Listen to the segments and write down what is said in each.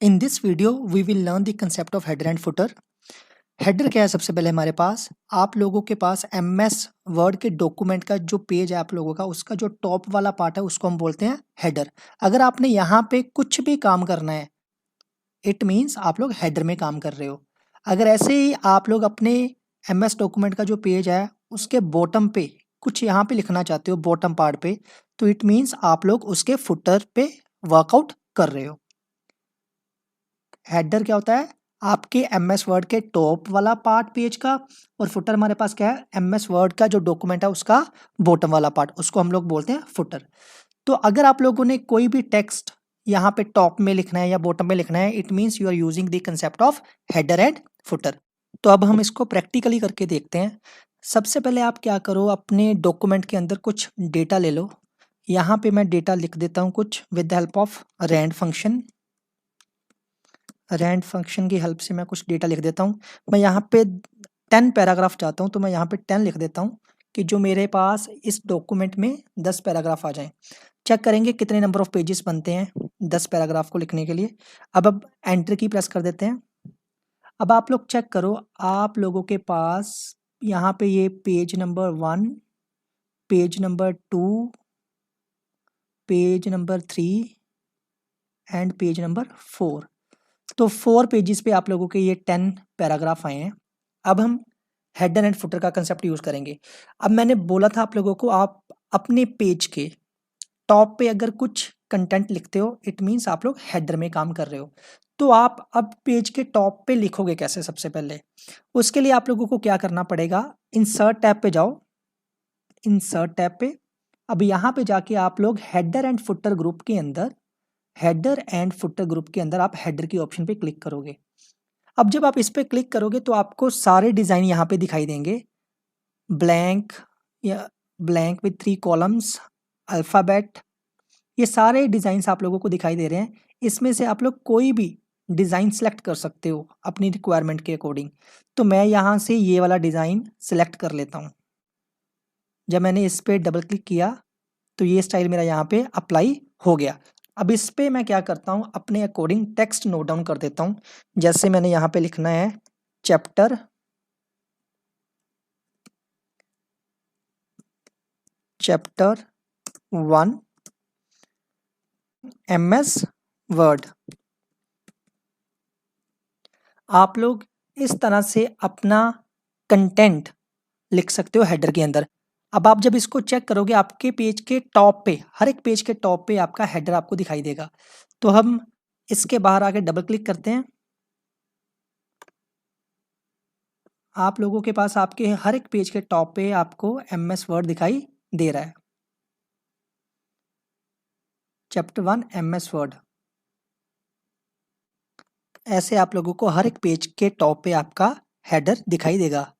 In this video, we will learn the concept of header and footer. Header क्या है? सबसे पहले हमारे पास आप लोगों के पास एमएस वर्ड के डॉक्यूमेंट का जो पेज है आप लोगों का, उसका जो टॉप वाला पार्ट है उसको हम बोलते हैं हेडर। अगर आपने यहाँ पे कुछ भी काम करना है, इट मीन्स आप लोग हेडर में काम कर रहे हो। अगर ऐसे ही आप लोग अपने एमएस डॉक्यूमेंट का जो पेज है उसके बॉटम पे कुछ यहाँ पे लिखना चाहते हो बॉटम पार्ट पे, तो इट मीन्स आप लोग उसके फुटर पे वर्कआउट कर रहे हो। हेडर क्या होता है? आपके एमएस वर्ड के टॉप वाला पार्ट पेज का, और फुटर हमारे पास क्या है? एमएस वर्ड का जो डॉक्यूमेंट है उसका बॉटम वाला पार्ट, उसको हम लोग बोलते हैं फुटर। तो अगर आप लोगों ने कोई भी टेक्स्ट यहाँ पे टॉप में लिखना है या बॉटम में लिखना है, it means you are using the concept of header and footer. तो अब हम इसको प्रैक्टिकली करके देखते हैं। सबसे पहले आप क्या करो, अपने डॉक्यूमेंट के अंदर कुछ डेटा ले लो। यहाँ पे मैं डेटा लिख देता हूँ कुछ with the help of rand function. Rand function की हेल्प से मैं कुछ डेटा लिख देता हूँ। मैं यहाँ पे 10 पैराग्राफ चाहता हूँ, तो मैं यहाँ पे 10 लिख देता हूँ कि जो मेरे पास इस डॉक्यूमेंट में 10 पैराग्राफ आ जाएं। चेक करेंगे कितने नंबर ऑफ पेजेस बनते हैं 10 पैराग्राफ को लिखने के लिए। अब एंटर की प्रेस कर देते हैं। अब आप लोग चेक करो, आप लोगों के पास यहाँ पे ये page number 1, page number 2, page number 3 and page number 4। तो 4 पेजेस पे आप लोगों के ये 10 पैराग्राफ आए हैं। अब हम हेडर एंड फुटर का कंसेप्ट यूज करेंगे। अब मैंने बोला था आप लोगों को, आप अपने पेज के टॉप पे अगर कुछ कंटेंट लिखते हो, इट मीन्स आप लोग हेडर में काम कर रहे हो। तो आप अब पेज के टॉप पे लिखोगे कैसे? सबसे पहले उसके लिए आप लोगों को क्या करना पड़ेगा, इंसर्ट टैब पे जाओ। इंसर्ट टैब पे अब यहाँ पे जाके आप लोग हेडर एंड फुटर ग्रुप के अंदर, हेडर एंड फुटर ग्रुप के अंदर आप हेडर की ऑप्शन पे क्लिक करोगे। अब जब आप इस पे क्लिक करोगे तो आपको सारे डिजाइन यहाँ पे दिखाई देंगे। ब्लैंक या ब्लैंक विथ 3 कॉलम्स, अल्फाबेट, ये सारे डिजाइन आप लोगों को दिखाई दे रहे हैं। इसमें से आप लोग कोई भी डिजाइन सेलेक्ट कर सकते हो अपनी रिक्वायरमेंट के अकॉर्डिंग। तो मैं यहाँ से ये वाला डिजाइन सेलेक्ट कर लेता हूँ। जब मैंने इस पे डबल क्लिक किया तो ये स्टाइल मेरा यहाँ पे अप्लाई हो गया। अब इस पे मैं क्या करता हूँ, अपने अकॉर्डिंग टेक्स्ट नोट डाउन कर देता हूँ। जैसे मैंने यहाँ पे लिखना है चैप्टर चैप्टर 1 एमएस वर्ड। आप लोग इस तरह से अपना कंटेंट लिख सकते हो हेडर के अंदर। अब आप जब इसको चेक करोगे, आपके पेज के टॉप पे, हर एक पेज के टॉप पे आपका हेडर आपको दिखाई देगा। तो हम इसके बाहर आके डबल क्लिक करते हैं। आप लोगों के पास आपके हर एक पेज के टॉप पे आपको एमएस वर्ड दिखाई दे रहा है, चैप्टर 1 एमएस वर्ड। ऐसे आप लोगों को हर एक पेज के टॉप पे आपका हेडर दिखाई देगा।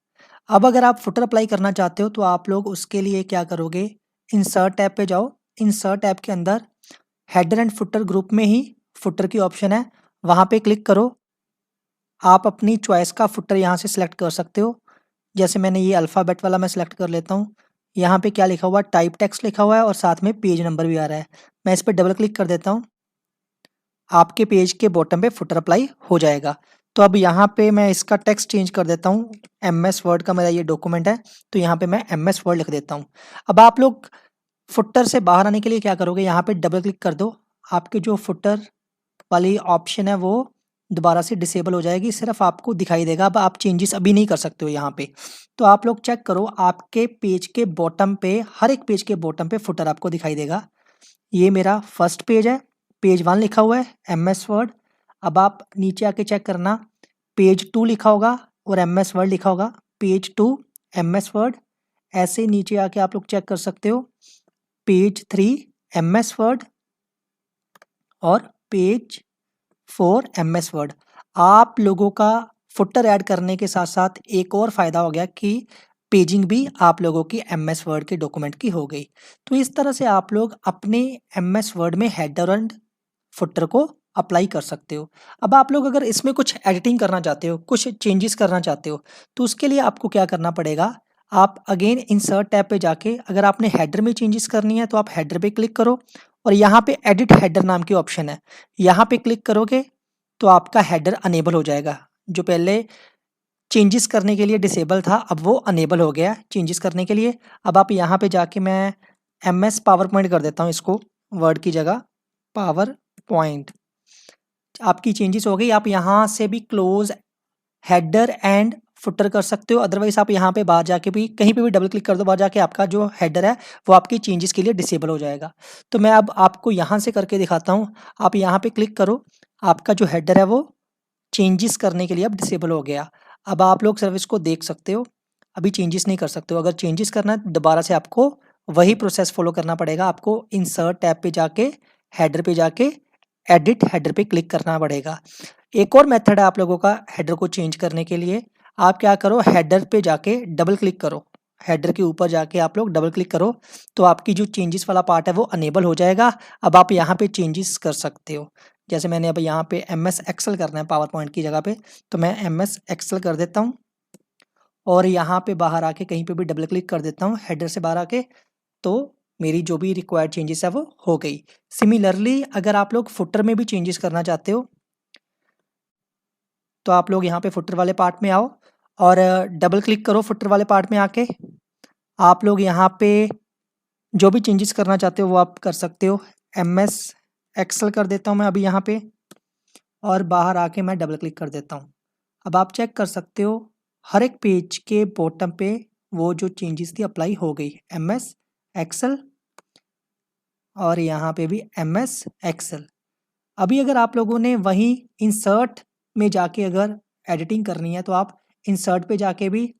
अब अगर आप फुटर अप्लाई करना चाहते हो तो आप लोग उसके लिए क्या करोगे, इंसर्ट टैब पे जाओ। इंसर्ट टैब के अंदर हेडर एंड फुटर ग्रुप में ही फुटर की ऑप्शन है, वहाँ पे क्लिक करो। आप अपनी चॉइस का फुटर यहाँ से सिलेक्ट कर सकते हो। जैसे मैंने ये अल्फ़ाबेट वाला मैं सिलेक्ट कर लेता हूँ। यहाँ पे क्या लिखा हुआ है, टाइप टेक्स्ट लिखा हुआ है और साथ में पेज नंबर भी आ रहा है। मैं इस पर डबल क्लिक कर देता हूँ, आपके पेज के बॉटम पे फुटर अप्लाई हो जाएगा। तो अब यहाँ पे मैं इसका टेक्स्ट चेंज कर देता हूँ। एमएस वर्ड का मेरा ये डॉक्यूमेंट है, तो यहाँ पे मैं एमएस वर्ड लिख देता हूँ। अब आप लोग फुटर से बाहर आने के लिए क्या करोगे, यहाँ पे डबल क्लिक कर दो। आपके जो फुटर वाली ऑप्शन है वो दोबारा से डिसेबल हो जाएगी, सिर्फ आपको दिखाई देगा। अब आप चेंजेस अभी नहीं कर सकते हो यहाँ पे। तो आप लोग चेक करो, आपके पेज के बॉटम पे, हर एक पेज के बॉटम पे फुटर आपको दिखाई देगा। ये मेरा फर्स्ट पेज है, पेज 1 लिखा हुआ है एमएस वर्ड। अब आप नीचे आके चेक करना, पेज 2 लिखा होगा और एमएस वर्ड लिखा होगा, पेज 2 एमएस वर्ड। ऐसे नीचे आके आप लोग चेक कर सकते हो, पेज 3 एमएस वर्ड और पेज 4 एमएस वर्ड। आप लोगों का फुटर ऐड करने के साथ साथ एक और फायदा हो गया कि पेजिंग भी आप लोगों की एमएस वर्ड के डॉक्यूमेंट की हो गई। तो इस तरह से आप लोग अपने एमएस वर्ड में हेडर एंड फुटर को अप्लाई कर सकते हो। अब आप लोग अगर इसमें कुछ एडिटिंग करना चाहते हो, कुछ चेंजेस करना चाहते हो, तो उसके लिए आपको क्या करना पड़ेगा, आप अगेन इंसर्ट टैब पे जाके, अगर आपने हेडर में चेंजेस करनी है तो आप हेडर पे क्लिक करो और यहाँ पे एडिट हेडर नाम की ऑप्शन है, यहाँ पे क्लिक करोगे तो आपका हेडर अनेबल हो जाएगा। जो पहले चेंजेस करने के लिए डिसेबल था, अब वो अनेबल हो गया चेंजेस करने के लिए। अब आप यहाँ पे जाके मैं MS पावर पॉइंट कर देता हूँ इसको, वर्ड की जगह पावर पॉइंट। आपकी चेंजेस हो गई। आप यहाँ से भी क्लोज हेडर एंड फुटर कर सकते हो, अदरवाइज आप यहाँ पे बाहर जाके भी कहीं पे भी डबल क्लिक कर दो, बाहर जाके आपका जो हेडर है वो आपकी चेंजेस के लिए डिसेबल हो जाएगा। तो मैं अब आपको यहाँ से करके दिखाता हूँ। आप यहाँ पे क्लिक करो, आपका जो हेडर है वो चेंजेस करने के लिए अब डिसेबल हो गया। अब आप लोग सर्विस को देख सकते हो, अभी चेंजेस नहीं कर सकते हो। अगर चेंजेस करना है दोबारा से आपको वही प्रोसेस फॉलो करना पड़ेगा। आपको इंसर्ट टैब पे जाके हेडर पे जाके एडिट हेडर पे क्लिक करना पड़ेगा। एक और मेथड है आप लोगों का हेडर को चेंज करने के लिए। आप क्या करो, हेडर पे जाके डबल क्लिक करो, हेडर के ऊपर जाके आप लोग डबल क्लिक करो, तो आपकी जो चेंजेस वाला पार्ट है वो अनेबल हो जाएगा। अब आप यहाँ पे चेंजेस कर सकते हो। जैसे मैंने अब यहाँ पे MS एक्सेल करना है पावर पॉइंट की जगह पे, तो मैं MS एक्सेल कर देता हूँ और यहाँ पे बाहर आके कहीं पे भी डबल क्लिक कर देता हूँ हेडर से बाहर आके, तो मेरी जो भी रिक्वायर्ड चेंजेस है वो हो गई। सिमिलरली अगर आप लोग फुटर में भी चेंजेस करना चाहते हो, तो आप लोग यहाँ पे फुटर वाले पार्ट में आओ और डबल क्लिक करो फुटर वाले पार्ट में आके। आप लोग यहाँ पे जो भी चेंजेस करना चाहते हो वो आप कर सकते हो। MS एक्सेल कर देता हूँ मैं अभी यहाँ पे और बाहर आके मैं डबल क्लिक कर देता हूँ। अब आप चेक कर सकते हो हर एक पेज के बॉटम पे वो जो चेंजेस थी अप्लाई हो गई, MS एक्सेल और यहाँ पे भी MS एक्सेल। अभी अगर आप लोगों ने वहीं इंसर्ट में जाके अगर एडिटिंग करनी है, तो आप इंसर्ट पे जाके भी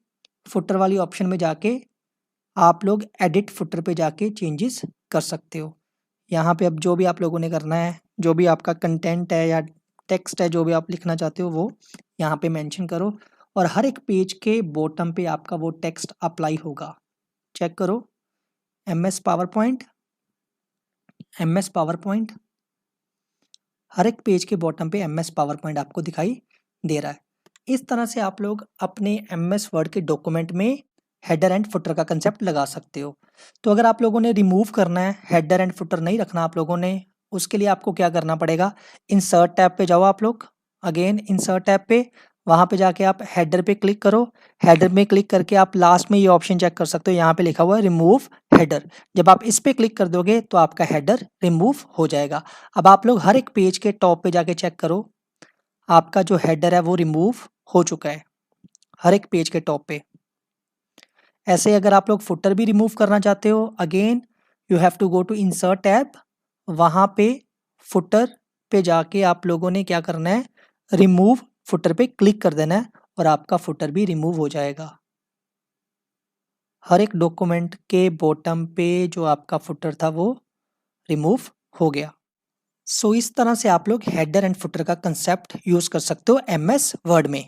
फुटर वाली ऑप्शन में जाके आप लोग एडिट फुटर पे जाके चेंजेस कर सकते हो। यहाँ पे अब जो भी आप लोगों ने करना है, जो भी आपका कंटेंट है या टेक्स्ट है, जो भी आप लिखना चाहते हो वो यहाँ पे मेंशन करो और हर एक पेज के बॉटम पे आपका वो टेक्स्ट अप्लाई होगा। चेक करो, MS PowerPoint, MS PowerPoint, हर एक पेज के बॉटम पे MS पावर पॉइंट आपको दिखाई दे रहा है। इस तरह से आप लोग अपने MS वर्ड के डॉक्यूमेंट में हेडर एंड फुटर का कंसेप्ट लगा सकते हो। तो अगर आप लोगों ने रिमूव करना है, हेडर एंड फुटर नहीं रखना आप लोगों ने, उसके लिए आपको क्या करना पड़ेगा, इंसर्ट टैब पे जाओ आप लोग, अगेन इंसर्ट टैब पे, वहाँ पे जाके आप हेडर पे क्लिक करो। हेडर में क्लिक करके आप लास्ट में ये ऑप्शन चेक कर सकते हो, यहाँ पे लिखा हुआ है रिमूव हेडर। जब आप इस पे क्लिक कर दोगे तो आपका हेडर रिमूव हो जाएगा। अब आप लोग हर एक पेज के टॉप पे जाके चेक करो, आपका जो हेडर है वो रिमूव हो चुका है हर एक पेज के टॉप पे। ऐसे अगर आप लोग फुटर भी रिमूव करना चाहते हो, again you have to go to insert tab, वहाँ पे फुटर पे जाके आप लोगों ने क्या करना है, रिमूव फुटर पे क्लिक कर देना है और आपका फुटर भी रिमूव हो जाएगा। हर एक डॉक्यूमेंट के बॉटम पे जो आपका फुटर था वो रिमूव हो गया। सो इस तरह से आप लोग हेडर एंड फुटर का कंसेप्ट यूज कर सकते हो MS वर्ड में।